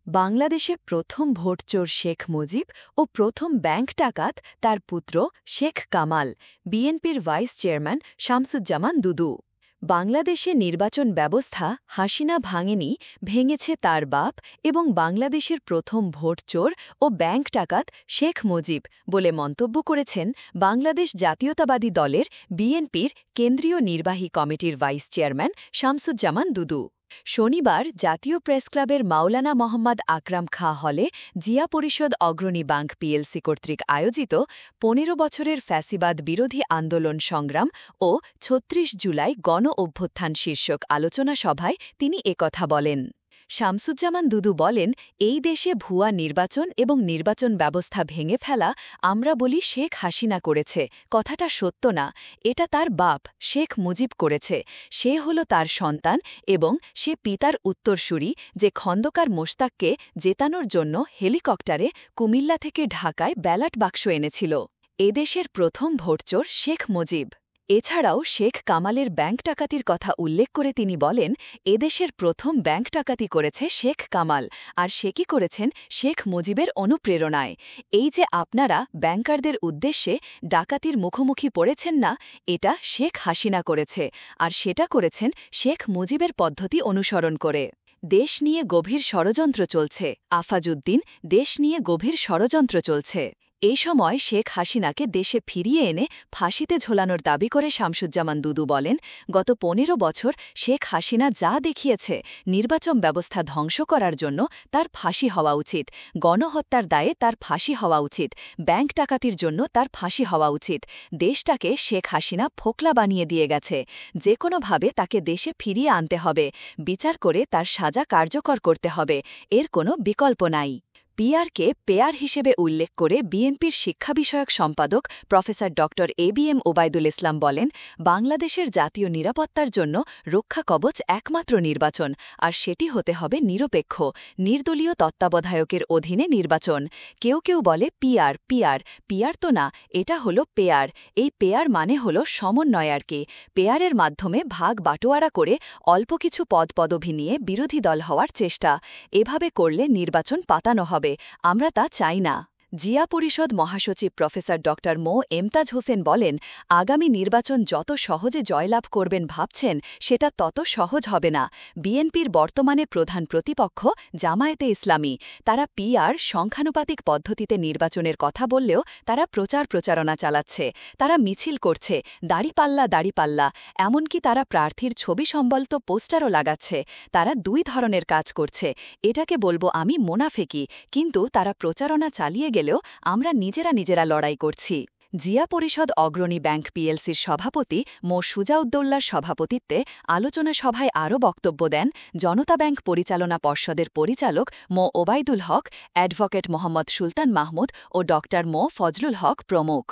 বাংলাদেশে প্রথম ভোটচোর শেখ মুজিব ও প্রথম ব্যাংক ডাকাত তার পুত্র শেখ কামাল, বিএনপির ভাইস চেয়ারম্যান শামসুজ্জামান দুদু। বাংলাদেশে নির্বাচন ব্যবস্থা হাসিনা ভাঙেনি, ভেঙেছে তার বাপ এবং বাংলাদেশের প্রথম ভোটচোর ও ব্যাংক ডাকাত শেখ মুজিব বলে মন্তব্য করেছেন বাংলাদেশ জাতীয়তাবাদী দলের বিএনপির কেন্দ্রীয় নির্বাহী কমিটির ভাইস চেয়ারম্যান শামসুজ্জামান দুদু। শনিবার জাতীয় প্রেসক্লাবের মাওলানা মোহাম্মদ আকরাম খাঁ হলে জিয়া পরিষদ অগ্রণী ব্যাংক পিএলসি কর্তৃক আয়োজিত ১৫ বছরের ফ্যাসিবাদ বিরোধী আন্দোলন সংগ্রাম ও ৩৬ জুলাই গণ অভ্যুত্থান শীর্ষক আলোচনা সভায় তিনি একথা বলেন। শামসুজ্জামান দুদু বলেন, এই দেশে ভুয়া নির্বাচন এবং নির্বাচন ব্যবস্থা ভেঙে ফেলা আমরা বলি শেখ হাসিনা করেছে, কথাটা সত্য না। এটা তার বাপ শেখ মুজিব করেছে। সে হল তার সন্তান এবং সে পিতার উত্তরসূরি, যে খন্দকার মোশতাককে জেতানোর জন্য হেলিকপ্টারে কুমিল্লা থেকে ঢাকায় ব্যালট বাক্স এনেছিল। এদেশের প্রথম ভোটচোর শেখ মুজিব। এছাড়াও শেখ কামালের ব্যাংক ডাকাতির কথা উল্লেখ করে তিনি বলেন, এদেশের প্রথম ব্যাংক ডাকাতি করেছে শেখ কামাল, আর সে কি করেছেন শেখ মুজিবের অনুপ্রেরণায়। এই যে আপনারা ব্যাংকারদের উদ্দেশ্যে ডাকাতির মুখোমুখি পড়েছেন না, এটা শেখ হাসিনা করেছে, আর সেটা করেছেন শেখ মুজিবের পদ্ধতি অনুসরণ করে। দেশ নিয়ে গভীর ষড়যন্ত্র চলছে, আফাজউদ্দিন, দেশ নিয়ে গভীর ষড়যন্ত্র চলছে। এই সময় শেখ হাসিনাকে দেশে ফিরিয়ে এনে ফাঁসিতে ঝোলানোর দাবি করে শামসুজ্জামান দুদু বলেন, গত ১৫ বছর শেখ হাসিনা যা দেখিয়েছে, নির্বাচন ব্যবস্থা ধ্বংস করার জন্য তার ফাঁসি হওয়া উচিত, গণহত্যার দায়ে তার ফাঁসি হওয়া উচিত, ব্যাংক ডাকাতির জন্য তার ফাঁসি হওয়া উচিত। দেশটাকে শেখ হাসিনা ফোকলা বানিয়ে দিয়ে গেছে। যে কোনোভাবে তাকে দেশে ফিরিয়ে আনতে হবে, বিচার করে তার সাজা কার্যকর করতে হবে, এর কোনো বিকল্প নাই। পিআরকে পেয়ার হিসেবে উল্লেখ করে বিএনপির শিক্ষা বিষয়ক সম্পাদক প্রফেসর ড এবিএম ওবায়দুল ইসলাম বলেন, বাংলাদেশের জাতীয় নিরাপত্তার জন্য রক্ষা কবচ একমাত্র নির্বাচন, আর সেটি হতে হবে নিরপেক্ষ, নির্দলীয় তত্ত্বাবধায়কের অধীনে নির্বাচন। কেউ কেউ বলে পিআর পিআর পিআর তো না, এটা হলো পেয়ার। এই পেয়ার মানে হল সমন্বয়ারকে। পেয়ারের মাধ্যমে ভাগ বাটোয়ারা করে অল্প কিছু পদপদবি নিয়ে বিরোধী দল হওয়ার চেষ্টা। এভাবে করলে নির্বাচন পাতানো হবে। আমরা তা চাই না। জিয়া পরিষদ মহাসচিব প্রফেসর ড মো এমতাজ হোসেন বলেন, আগামী নির্বাচন যত সহজে জয়লাভ করবেন ভাবছেন, সেটা তত সহজ হবে না। বিএনপির বর্তমানে প্রধান প্রতিপক্ষ জামায়াতে ইসলামী, তারা পিআর সংখ্যানুপাতিক পদ্ধতিতে নির্বাচনের কথা বললেও তারা প্রচারণা চালাচ্ছে, তারা মিছিল করছে, দাড়িপাল্লা দাড়িপাল্লা, এমনকি তারা প্রার্থীর ছবি সম্বলিত পোস্টারও লাগাচ্ছে। তারা দুই ধরনের কাজ করছে। এটাকে বলবো আমি মোনাফেকি, কিন্তু তারা প্রচারণা চালিয়ে গেলেও আমরা নিজেরা লড়াই করছি। জিয়া পরিষদ অগ্রণী ব্যাংক পিএলসির সভাপতি মো সুজাউদ্দৌলার সভাপতিত্বে আলোচনা সভায় আরও বক্তব্য দেন জনতা ব্যাংক পরিচালনা পর্ষদের পরিচালক মো ওবায়দুল হক, অ্যাডভোকেট মোহাম্মদ সুলতান মাহমুদ ও ড মো ফজলুল হক প্রমুখ।